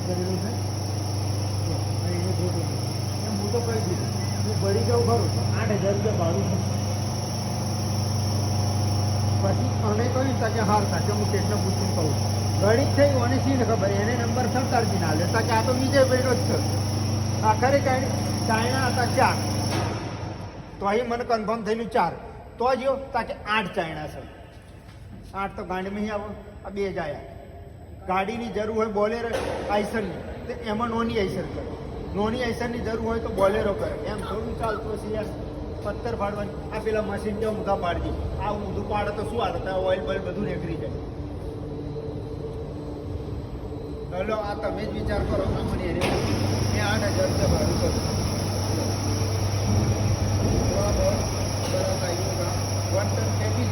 Add કરેલું છે એની photo એમ હું તો કહી દીધું હું ભરી જાઉં ખરું 8,000 રૂપિયા ભાડું છે. પછી અમે કહ્યું તા કે હાર સાચો હું કેટલો પૂછીને કહું ગણિત થઈ મને શી ને ખબર એને નંબર સરતારજી ના લેતા કે આ તો વિજયભાઈનો જ છે. આખરે ચાઇના હતા 4 તો અહીં મને કન્ફર્મ થયેલું 4 તો જ તા કે 8 ચાઇના છે. 8 તો ગાડીમાં આવો આ 2 જ આવ્યા. ગાડીની જરૂર હોય બોલેરો આઈસરની તો એમાં નોની આઈસર કરે. નોની આઈસરની જરૂર હોય તો બોલેરો કરે. એમ થોડું ચાલતું હશે યાર. પથ્થર પાડવાની આ પેલા મશીન જેવું ઊંધા પાડજી. આ ઊંધું પાડે તો શું હાલત ઓઇલ બોઇલ બધું નીકળી જાય. ચલો આ તમે જ વિચાર કરો તો મને એને મેં 8,000 રૂપિયા ભાડું કરું. બરાબર બરાબર 1 ટન કેપી